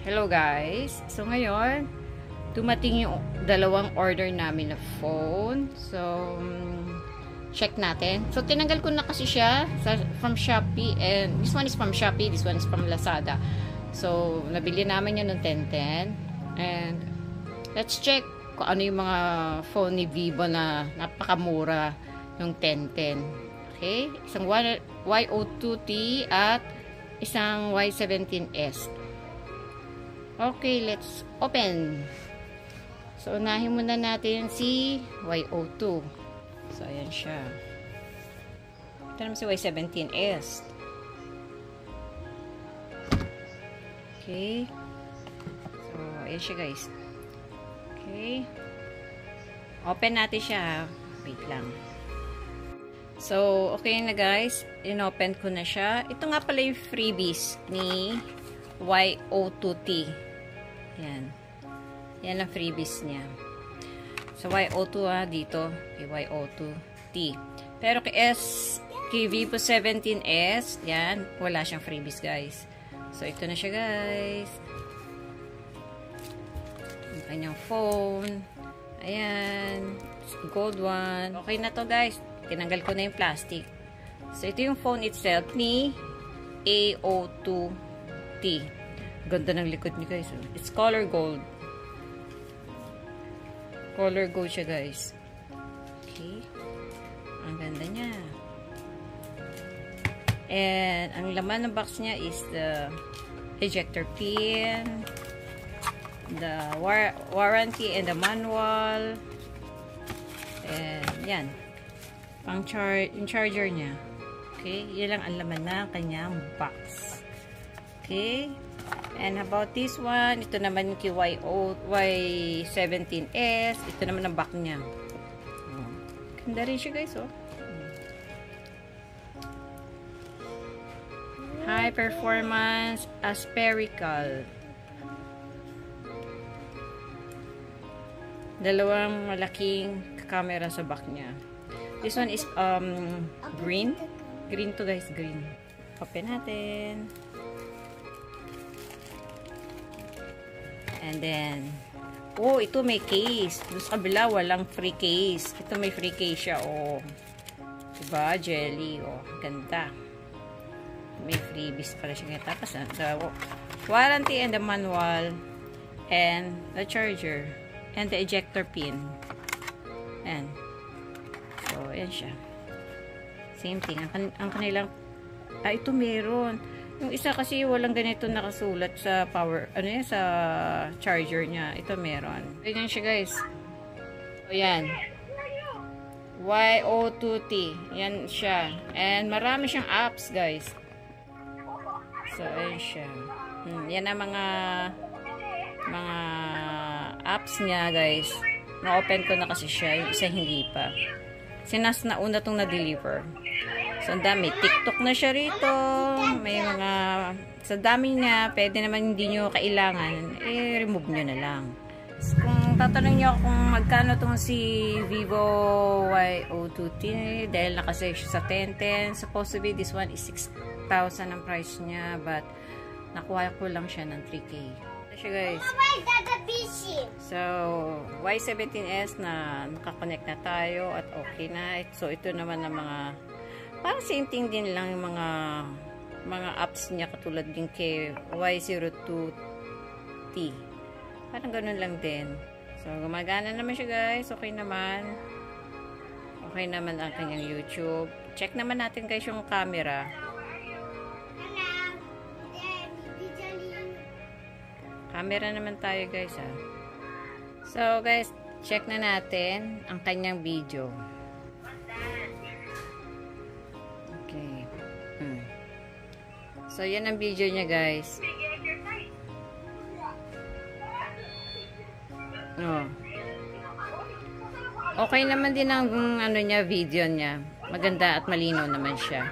Hello guys! So ngayon, dumating yung dalawang order namin na phone. So, check natin. So, tinanggal ko na kasi siya from Shopee. And this one is from Shopee, this one is from Lazada. So, nabili namin yun ng 1010. And, let's check kung ano yung mga phone ni Vivo na napakamura yung 1010. Okay? Isang Y02T at isang Y17S. Okay, let's open. So, unahin muna natin si Y02. So, ayan siya. Ito naman si Y17S. Okay. So, ayan siya guys. Okay. Open natin siya. Wait lang. So, okay na guys. In-open ko na siya. Ito nga pala yung freebies ni Y02T. Yan. Yan ang freebies niya. So, Y02 dito. Kay Y02T. Pero kay Vivo 17S, yan, wala siyang freebies, guys. So, ito na siya, guys. Ang kanyang phone. Ayan. Gold one. Okay na to, guys. Tinanggal ko na yung plastic. So, ito yung phone itself ni A02T. Ganda ng likod niya, guys. It's color gold. Color gold siya, guys. Okay. Ang ganda niya. And, ang laman ng box niya is the ejector pin, the warranty and the manual, and yan. Pang yung charger niya. Okay. Yan lang ang laman ng kanyang box. Okay. And about this one, ito naman yung Y17S. Ito naman ang back niya. Oh. Ganda rin siya, guys, oh. High performance aspherical. Dalawang malaking camera sa back niya. This one is green. Green to, guys, green. Open natin. And then, oh, ito may case. Doon sa kabila, walang free case. Ito may free case siya, oh. Diba? Jelly, oh. Ganda. May freebies pala siya. Tapos, the warranty and the manual and the charger and the ejector pin. Ayan. So, ayan siya. Same thing. Ang kanilang, ito meron. Yung isa kasi walang ganito nakasulat sa power, ano yan, sa charger niya. Ito meron. Ganyan siya, guys. O, yan. Y02T. Yan siya. And marami siyang apps, guys. So, ayan siya. Yan ang mga apps niya, guys. Na-open ko na kasi siya. Yung isa hindi pa. Sinas na una itong na-deliver. So, ang dami. TikTok na siya rito. May mga, sa dami niya, pwede naman hindi nyo kailangan, remove nyo na lang. So, kung tatanong nyo kung magkano itong si Vivo Y02T, dahil nakasave siya sa 1010, supposed to be, this one is 6,000 ang price niya, but nakuha ko lang siya ng 3K. Ito siya, guys. So, Y17S na nakakonect na tayo at okay na. So, ito naman ang mga parang same thing din lang yung mga apps niya katulad din kay Y02T. Parang ganun lang din. So, gumagana naman siya, guys. Okay naman. Okay naman ang kanyang YouTube. Check naman natin, guys, yung camera. Camera naman tayo, guys, ha. So, guys, check na natin ang kanyang video. So, yan ang video niya, guys. Oh. Okay naman din ang ano niya, video niya. Maganda at malinaw naman siya.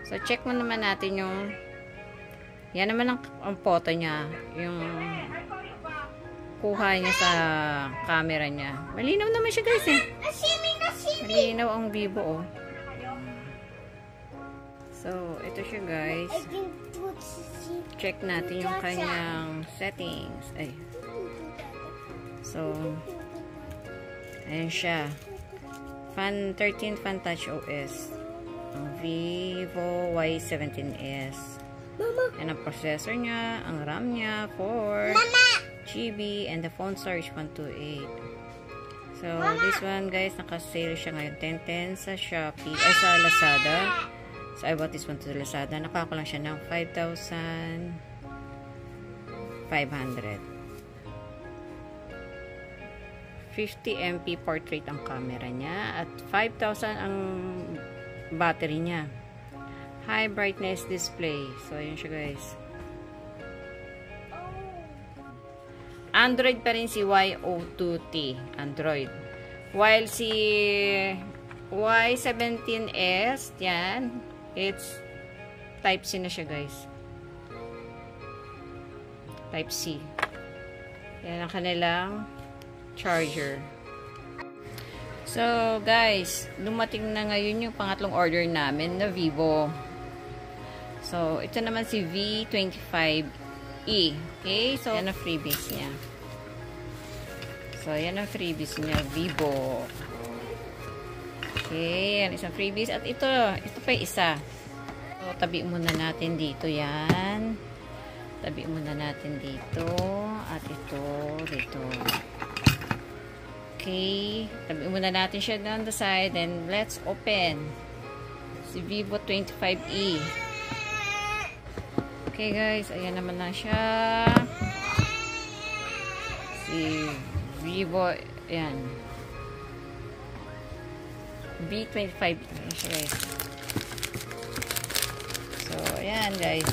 So, check mo naman natin yung yan naman ang photo niya. Yung kuha niya sa camera niya. Malinaw naman siya, guys, eh. Malinaw ang Vivo, oh. So, ito siya guys. Check natin yung kanyang settings. Ay. So, ayan siya. 13 Fan Touch OS. Ang Vivo Y17s. And ang processor niya, ang RAM niya, 4GB, and the phone storage 128. So, this one guys, naka-sale siya ngayon 10/10 sa Shopee, ay sa Lazada. So, I bought this one to Lazada. Nakako lang siya ng 5,500. 50MP portrait ang camera niya at 5,000 ang battery niya. High brightness display. So, ayun siya guys. Android pa rin si Y02T. Android. While si Y17s, yan, it's Type-C na siya guys. Type-C. Yan ang kanilang charger. So, guys, dumating na ngayon yung pangatlong order namin na Vivo. So, ito naman si V25e. Okay? So, yan ang freebies niya. So, yan ang freebies niya. Vivo. Okay. Yan, isang freebies. At ito pa yung isa. So, tabi muna natin dito yan. Tabi muna natin dito. At ito, dito. Okay. Tabi muna natin siya down the side. And let's open. Si Vivo 25e. Okay guys, ayan naman na siya. Si Vivo, ayan. V25. Ayan siya guys. So, ayan guys.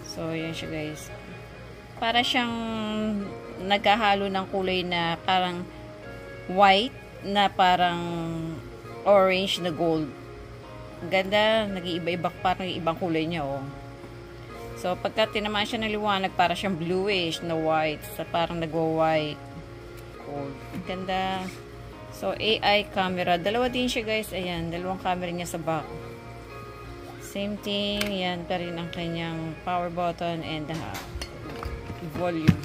So, ayan siya guys. Para siyang naghahalo ng kulay na parang white na parang orange na gold. Ganda, nag-iiba-iba, parang ibang kulay niya, oh. So, pagka tinamaan siya ng liwanag, para siyang bluish na white, sa parang nagwa-white gold. Ganda. So, AI camera. Dalawa din siya, guys. Ayan, dalawang camera niya sa back. Same thing. Yan pa rin ang kanyang power button and volume.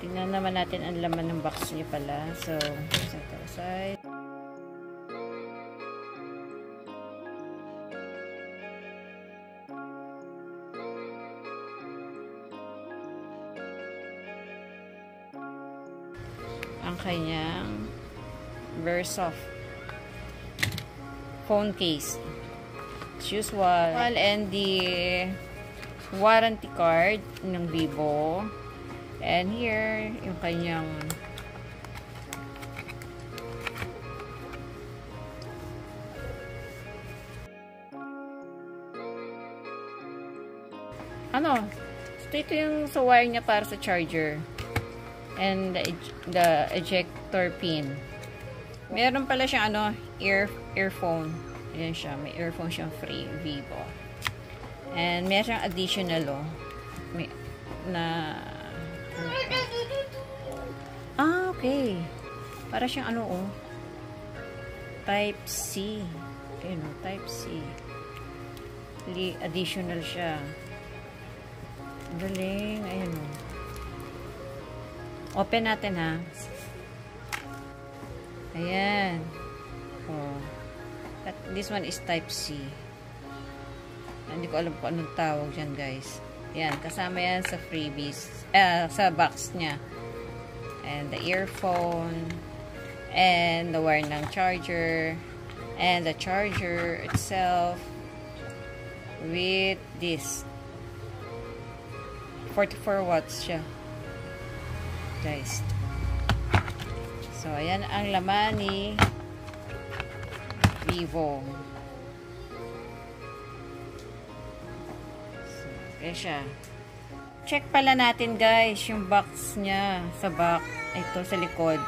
Tingnan naman natin ang laman ng box niya pala. So, set aside. Ang kanyang very soft phone case. As usual. And the warranty card ng Vivo. And here, yung kanyang ito yung sa wire niya para sa charger. And the ejector pin. Meron pala siyang earphone. Ayan siya. May earphone siyang free, Vivo. And meron siyang additional, okay. Para siyang Type-C. Ayan, Type-C. Additional siya. Galing. Ayan, Open natin, ha. Ayan. This one is Type-C. Hindi ko alam kung anong tawag dyan, guys. Ayan, kasama yan sa freebies. Sa box niya. And the earphone. And the wire ng charger. And the charger itself. With this. 44 watts siya. Guys. So, ayan ang laman ni Vivo. So, ayan siya. Check pala natin, guys, yung box niya sa back. Ito sa likod.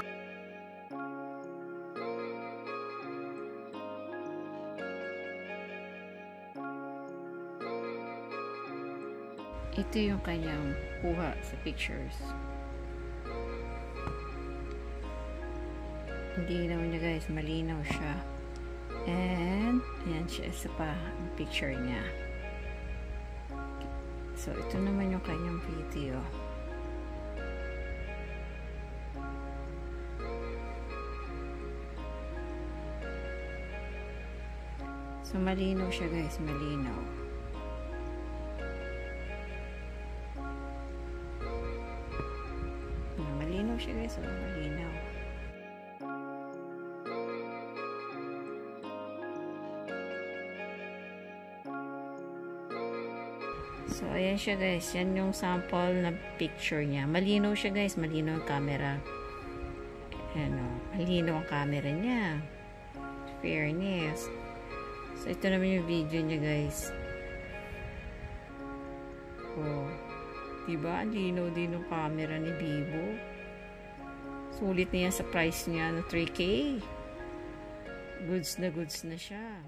Ito yung kanyang kuha sa pictures. Hindi naman niya guys, malinaw siya. And, ayan siya, isa pa ang picture niya. So, ito naman yung kanyang video. So, malinaw siya guys, malinaw. Malinaw siya guys, malinaw. So, ayan siya guys. Yan yung sample na picture niya. Malinaw siya guys. Malinaw ang camera. Ayan o. Malinaw ang camera niya. Fairness. So, ito naman yung video niya guys. Oh. Diba? Ang linaw din yung camera ni Bibo. Sulit na yan sa price niya na 3K. Goods na siya.